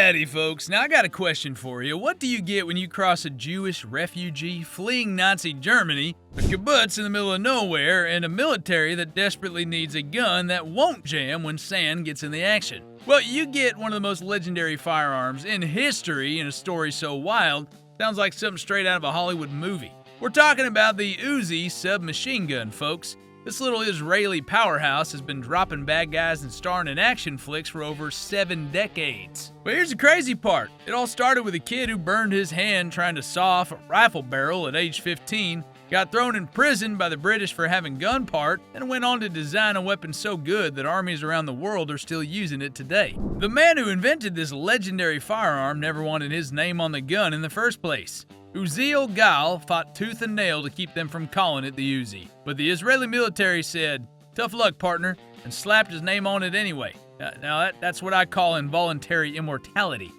Alrighty, folks. Now I got a question for you. What do you get when you cross a Jewish refugee fleeing Nazi Germany, a kibbutz in the middle of nowhere, and a military that desperately needs a gun that won't jam when sand gets in the action? Well, you get one of the most legendary firearms in history in a story so wild, sounds like something straight out of a Hollywood movie. We're talking about the Uzi Submachine gun, folks. This little Israeli powerhouse has been dropping bad guys and starring in action flicks for over 7 decades. But here's the crazy part. It all started with a kid who burned his hand trying to saw off a rifle barrel at age 15, got thrown in prison by the British for having gun part, and went on to design a weapon so good that armies around the world are still using it today. The man who invented this legendary firearm never wanted his name on the gun in the first place. Uziel Gal fought tooth and nail to keep them from calling it the Uzi. But the Israeli military said, "Tough luck, partner," and slapped his name on it anyway. Now that's what I call involuntary immortality.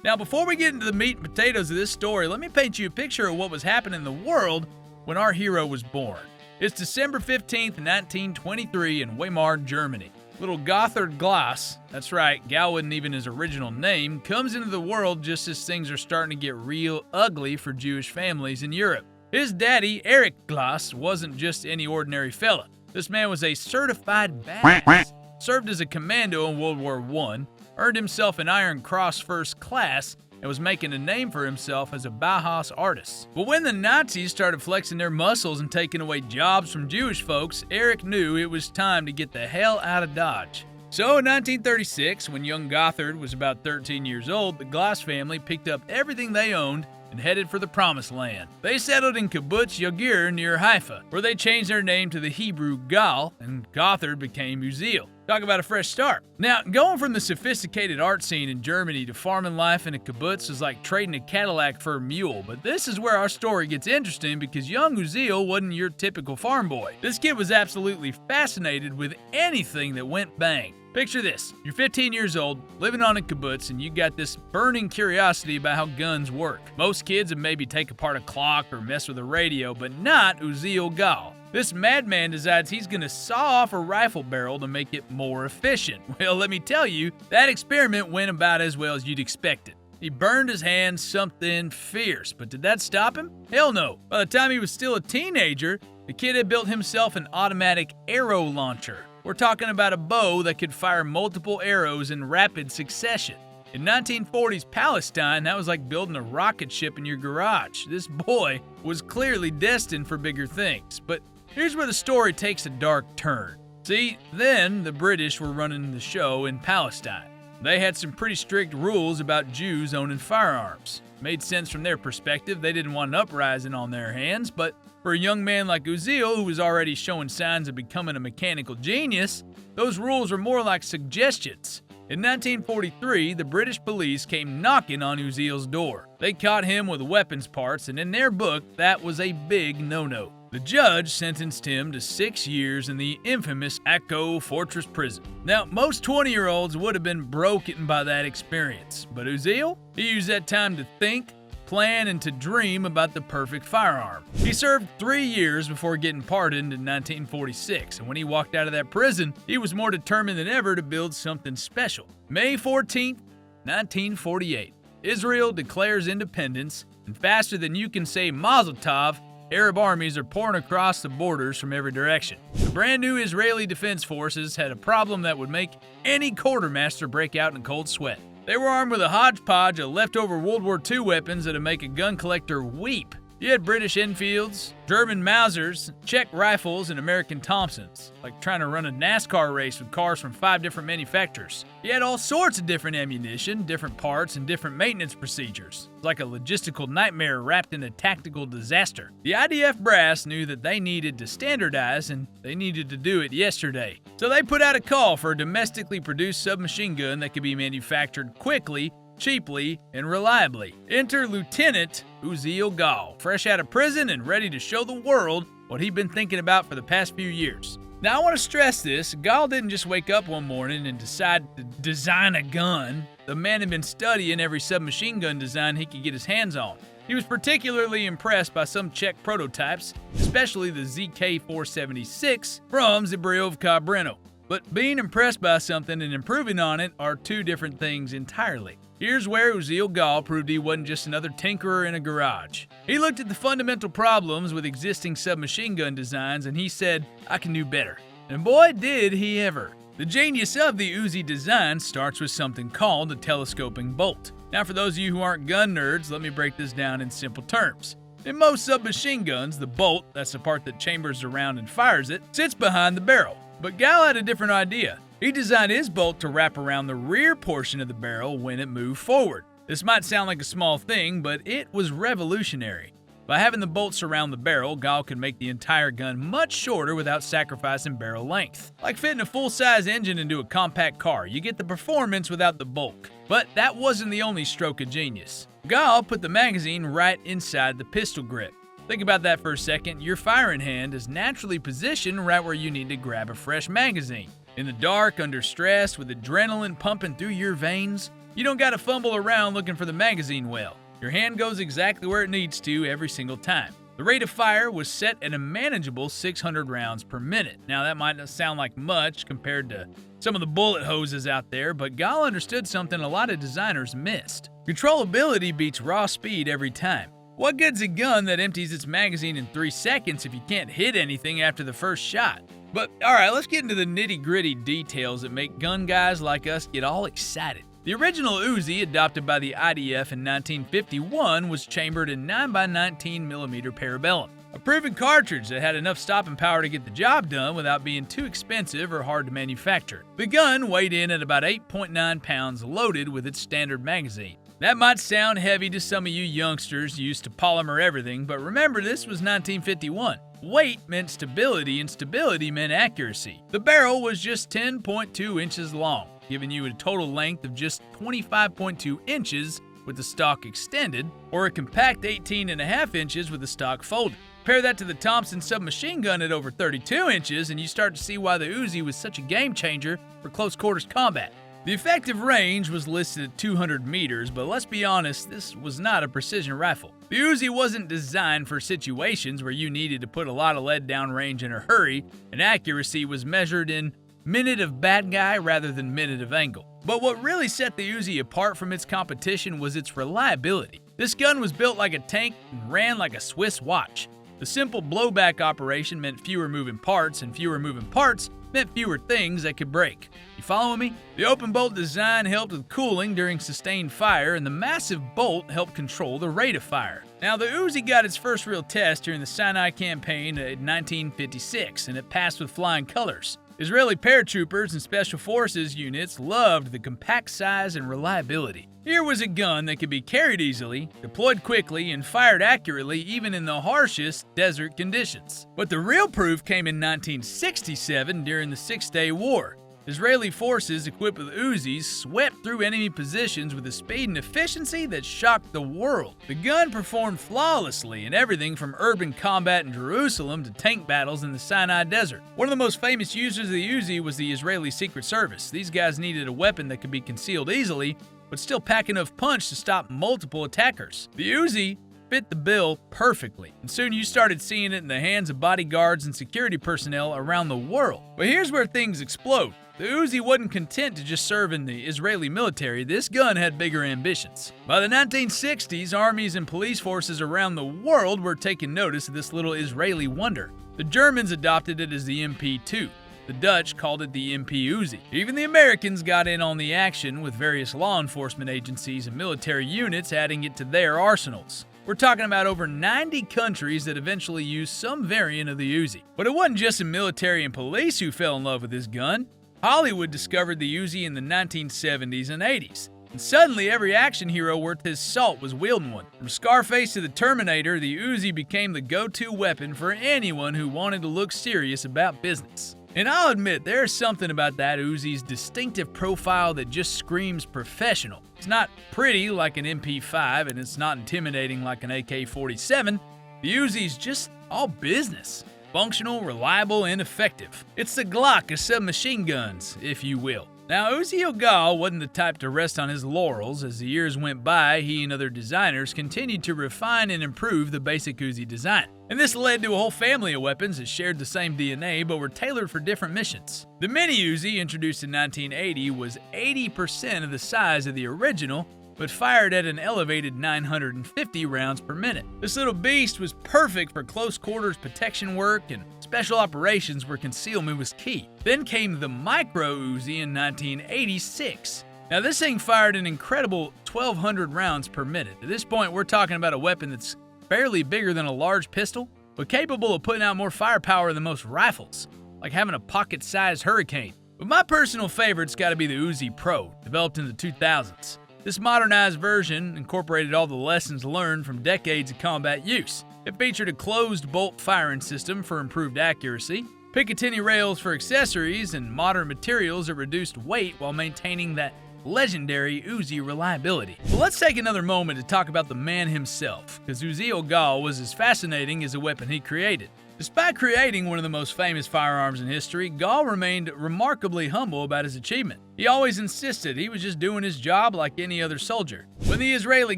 Now before we get into the meat and potatoes of this story, let me paint you a picture of what was happening in the world when our hero was born. It's December 15th, 1923 in Weimar, Germany. Little Gotthard Glass, that's right, Gal wasn't even his original name, comes into the world just as things are starting to get real ugly for Jewish families in Europe. His daddy, Erich Glass, wasn't just any ordinary fella. This man was a certified badass, served as a commando in World War I, earned himself an Iron Cross First Class, and was making a name for himself as a Bauhaus artist. But when the Nazis started flexing their muscles and taking away jobs from Jewish folks, Eric knew it was time to get the hell out of Dodge. So in 1936, when young Gotthard was about 13 years old, the Glass family picked up everything they owned and headed for the Promised Land. They settled in Kibbutz Yagur near Haifa, where they changed their name to the Hebrew Gal, and Gotthard became Uziel. Talk about a fresh start. Now, going from the sophisticated art scene in Germany to farming life in a kibbutz is like trading a Cadillac for a mule, but this is where our story gets interesting because young Uziel wasn't your typical farm boy. This kid was absolutely fascinated with anything that went bang. Picture this, you're 15 years old, living on a kibbutz, and you got this burning curiosity about how guns work. Most kids would maybe take apart a clock or mess with a radio, but not Uziel Gal. This madman decides he's gonna saw off a rifle barrel to make it more efficient. Well, let me tell you, that experiment went about as well as you'd expect it. He burned his hand something fierce, but did that stop him? Hell no. By the time he was still a teenager, the kid had built himself an automatic arrow launcher. We're talking about a bow that could fire multiple arrows in rapid succession. In 1940s Palestine, that was like building a rocket ship in your garage. This boy was clearly destined for bigger things. But here's where the story takes a dark turn. See, then the British were running the show in Palestine. They had some pretty strict rules about Jews owning firearms. Made sense from their perspective. They didn't want an uprising on their hands, but for a young man like Uziel, who was already showing signs of becoming a mechanical genius, those rules were more like suggestions. In 1943, the British police came knocking on Uziel's door. They caught him with weapons parts, and in their book, that was a big no-no. The judge sentenced him to 6 years in the infamous Akko Fortress Prison. Now, most 20-year-olds would have been broken by that experience, but Uziel, he used that time to think, plan, and to dream about the perfect firearm. He served 3 years before getting pardoned in 1946, and when he walked out of that prison, he was more determined than ever to build something special. May 14th, 1948, Israel declares independence, and faster than you can say Mazel Tov, Arab armies are pouring across the borders from every direction. The brand new Israeli Defense Forces had a problem that would make any quartermaster break out in a cold sweat. They were armed with a hodgepodge of leftover World War II weapons that'd make a gun collector weep. You had British Enfields, German Mausers, Czech rifles, and American Thompsons, like trying to run a NASCAR race with cars from 5 different manufacturers. You had all sorts of different ammunition, different parts, and different maintenance procedures. It's like a logistical nightmare wrapped in a tactical disaster. The IDF brass knew that they needed to standardize, and they needed to do it yesterday. So they put out a call for a domestically produced submachine gun that could be manufactured quickly, cheaply, and reliably. Enter Lieutenant Uziel Gal, fresh out of prison and ready to show the world what he'd been thinking about for the past few years. Now I want to stress this, Gal didn't just wake up one morning and decide to design a gun. The man had been studying every submachine gun design he could get his hands on. He was particularly impressed by some Czech prototypes, especially the ZK-476 from Zbrojovka Brno. But being impressed by something and improving on it are two different things entirely. Here's where Uziel Gal proved he wasn't just another tinkerer in a garage. He looked at the fundamental problems with existing submachine gun designs and he said, I can do better. And boy, did he ever. The genius of the Uzi design starts with something called a telescoping bolt. Now for those of you who aren't gun nerds, let me break this down in simple terms. In most submachine guns, the bolt, that's the part that chambers around and fires it, sits behind the barrel. But Gal had a different idea. He designed his bolt to wrap around the rear portion of the barrel when it moved forward. This might sound like a small thing, but it was revolutionary. By having the bolt surround the barrel, Gal could make the entire gun much shorter without sacrificing barrel length. Like fitting a full-size engine into a compact car, you get the performance without the bulk. But that wasn't the only stroke of genius. Gal put the magazine right inside the pistol grip. Think about that for a second. Your firing hand is naturally positioned right where you need to grab a fresh magazine. In the dark, under stress, with adrenaline pumping through your veins, you don't gotta fumble around looking for the magazine well. Your hand goes exactly where it needs to every single time. The rate of fire was set at a manageable 600 rounds per minute. Now that might not sound like much compared to some of the bullet hoses out there, but Gal understood something a lot of designers missed. Controllability beats raw speed every time. What good's a gun that empties its magazine in 3 seconds if you can't hit anything after the first shot? But alright, let's get into the nitty-gritty details that make gun guys like us get all excited. The original Uzi, adopted by the IDF in 1951, was chambered in 9x19mm parabellum, a proven cartridge that had enough stopping power to get the job done without being too expensive or hard to manufacture. The gun weighed in at about 8.9 pounds loaded with its standard magazine. That might sound heavy to some of you youngsters used to polymer everything, but remember this was 1951. Weight meant stability and stability meant accuracy. The barrel was just 10.2 inches long, giving you a total length of just 25.2 inches with the stock extended, or a compact 18.5 inches with the stock folded. Pair that to the Thompson submachine gun at over 32 inches and you start to see why the Uzi was such a game changer for close quarters combat. The effective range was listed at 200 meters, but let's be honest, this was not a precision rifle. The Uzi wasn't designed for situations where you needed to put a lot of lead down range in a hurry, and accuracy was measured in minute of bad guy rather than minute of angle. But what really set the Uzi apart from its competition was its reliability. This gun was built like a tank and ran like a Swiss watch. The simple blowback operation meant fewer moving parts, and fewer moving parts meant fewer things that could break. You following me? The open bolt design helped with cooling during sustained fire, and the massive bolt helped control the rate of fire. Now, the Uzi got its first real test during the Sinai campaign in 1956, and it passed with flying colors. Israeli paratroopers and special forces units loved the compact size and reliability. Here was a gun that could be carried easily, deployed quickly, and fired accurately even in the harshest desert conditions. But the real proof came in 1967 during the Six-Day War. Israeli forces equipped with Uzis swept through enemy positions with a speed and efficiency that shocked the world. The gun performed flawlessly in everything from urban combat in Jerusalem to tank battles in the Sinai Desert. One of the most famous users of the Uzi was the Israeli Secret Service. These guys needed a weapon that could be concealed easily, but still pack enough punch to stop multiple attackers. The Uzi fit the bill perfectly, and soon you started seeing it in the hands of bodyguards and security personnel around the world. But here's where things explode. The Uzi wasn't content to just serve in the Israeli military. This gun had bigger ambitions. By the 1960s, armies and police forces around the world were taking notice of this little Israeli wonder. The Germans adopted it as the MP2. The Dutch called it the MP Uzi. Even the Americans got in on the action, with various law enforcement agencies and military units adding it to their arsenals. We're talking about over 90 countries that eventually used some variant of the Uzi. But it wasn't just the military and police who fell in love with this gun. Hollywood discovered the Uzi in the 1970s and 80s, and suddenly every action hero worth his salt was wielding one. From Scarface to the Terminator, the Uzi became the go-to weapon for anyone who wanted to look serious about business. And I'll admit, there's something about that Uzi's distinctive profile that just screams professional. It's not pretty like an MP5, and it's not intimidating like an AK-47. The Uzi's just all business. Functional, reliable, and effective. It's the Glock of submachine guns, if you will. Now, Uziel Gal wasn't the type to rest on his laurels. As the years went by, he and other designers continued to refine and improve the basic Uzi design. And this led to a whole family of weapons that shared the same DNA but were tailored for different missions. The Mini Uzi, introduced in 1980, was 80% of the size of the original, but fired at an elevated 950 rounds per minute. This little beast was perfect for close quarters protection work and special operations where concealment was key. Then came the Micro Uzi in 1986. Now this thing fired an incredible 1,200 rounds per minute. At this point, we're talking about a weapon that's barely bigger than a large pistol, but capable of putting out more firepower than most rifles, like having a pocket-sized Hurricane. But my personal favorite's gotta be the Uzi Pro, developed in the 2000s. This modernized version incorporated all the lessons learned from decades of combat use. It featured a closed bolt firing system for improved accuracy, Picatinny rails for accessories, and modern materials that reduced weight while maintaining that legendary Uzi reliability. Well, let's take another moment to talk about the man himself, because Uziel Gal was as fascinating as the weapon he created. Despite creating one of the most famous firearms in history, Gal remained remarkably humble about his achievement. He always insisted he was just doing his job like any other soldier. When the Israeli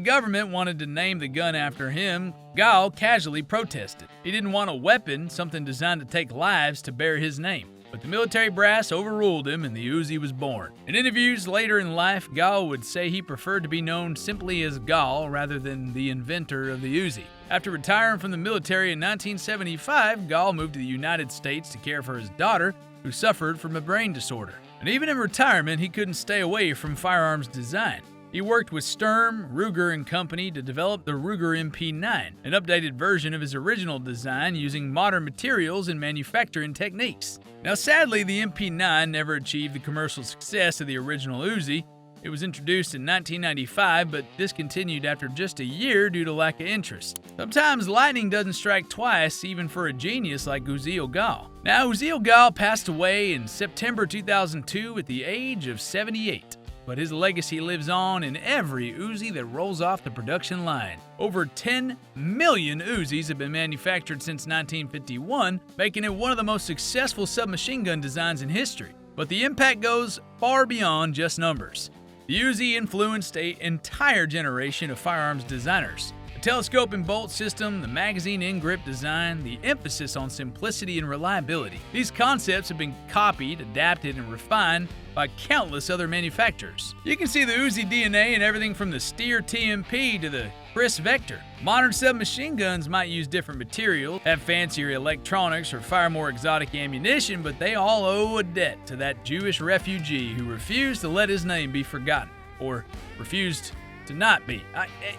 government wanted to name the gun after him, Gal casually protested. He didn't want a weapon, something designed to take lives, to bear his name. But the military brass overruled him and the Uzi was born. In interviews later in life, Gal would say he preferred to be known simply as Gal rather than the inventor of the Uzi. After retiring from the military in 1975, Gal moved to the United States to care for his daughter, who suffered from a brain disorder. And even in retirement, he couldn't stay away from firearms design. He worked with Sturm, Ruger & Company to develop the Ruger MP9, an updated version of his original design using modern materials and manufacturing techniques. Now sadly, the MP9 never achieved the commercial success of the original Uzi. It was introduced in 1995 but discontinued after just a year due to lack of interest. Sometimes lightning doesn't strike twice, even for a genius like Uziel Gal. Now, Uziel Gal passed away in September 2002 at the age of 78. But his legacy lives on in every Uzi that rolls off the production line. Over 10 million Uzis have been manufactured since 1951, making it one of the most successful submachine gun designs in history. But the impact goes far beyond just numbers. The Uzi influenced an entire generation of firearms designers. The telescope and bolt system, the magazine in-grip design, the emphasis on simplicity and reliability. These concepts have been copied, adapted, and refined by countless other manufacturers. You can see the Uzi DNA in everything from the Steer TMP to the Chris Vector. Modern submachine guns might use different materials, have fancier electronics, or fire more exotic ammunition, but they all owe a debt to that Jewish refugee who refused to let his name be forgotten, or refused to not be.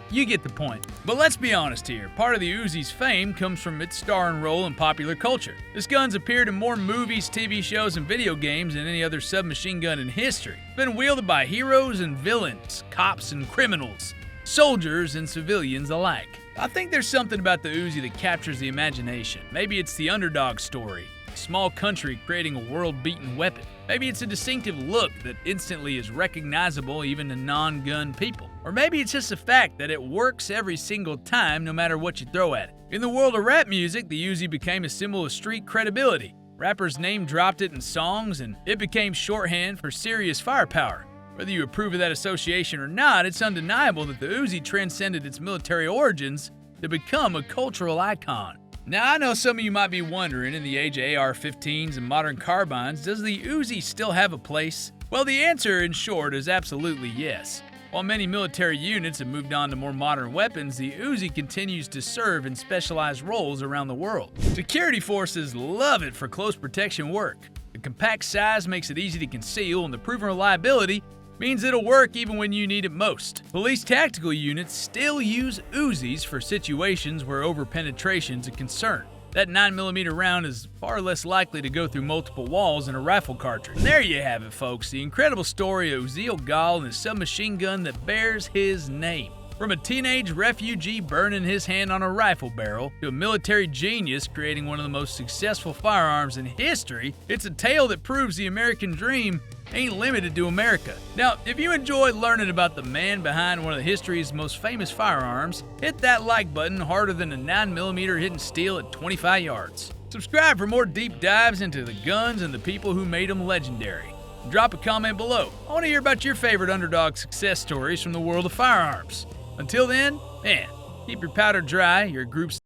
You get the point. But let's be honest here, part of the Uzi's fame comes from its starring role in popular culture. This gun's appeared in more movies, TV shows, and video games than any other submachine gun in history. It's been wielded by heroes and villains, cops and criminals, soldiers and civilians alike. I think there's something about the Uzi that captures the imagination. Maybe it's the underdog story, a small country creating a world-beaten weapon. Maybe it's a distinctive look that instantly is recognizable even to non-gun people. Or maybe it's just the fact that it works every single time no matter what you throw at it. In the world of rap music, the Uzi became a symbol of street credibility. Rappers name-dropped it in songs and it became shorthand for serious firepower. Whether you approve of that association or not, it's undeniable that the Uzi transcended its military origins to become a cultural icon. Now, I know some of you might be wondering, in the age of AR-15s and modern carbines, does the Uzi still have a place? Well, the answer, in short, is absolutely yes. While many military units have moved on to more modern weapons, the Uzi continues to serve in specialized roles around the world. Security forces love it for close protection work. The compact size makes it easy to conceal, and the proven reliability means it'll work even when you need it most. Police tactical units still use Uzis for situations where over-penetration's a concern. That 9mm round is far less likely to go through multiple walls than a rifle cartridge. And there you have it, folks, the incredible story of Uziel Gal and the submachine gun that bears his name. From a teenage refugee burning his hand on a rifle barrel to a military genius creating one of the most successful firearms in history, it's a tale that proves the American dream ain't limited to America. Now, if you enjoyed learning about the man behind one of history's most famous firearms, hit that like button harder than a 9mm hitting steel at 25 yards. Subscribe for more deep dives into the guns and the people who made them legendary. Drop a comment below. I want to hear about your favorite underdog success stories from the world of firearms. Until then, man, keep your powder dry, your group's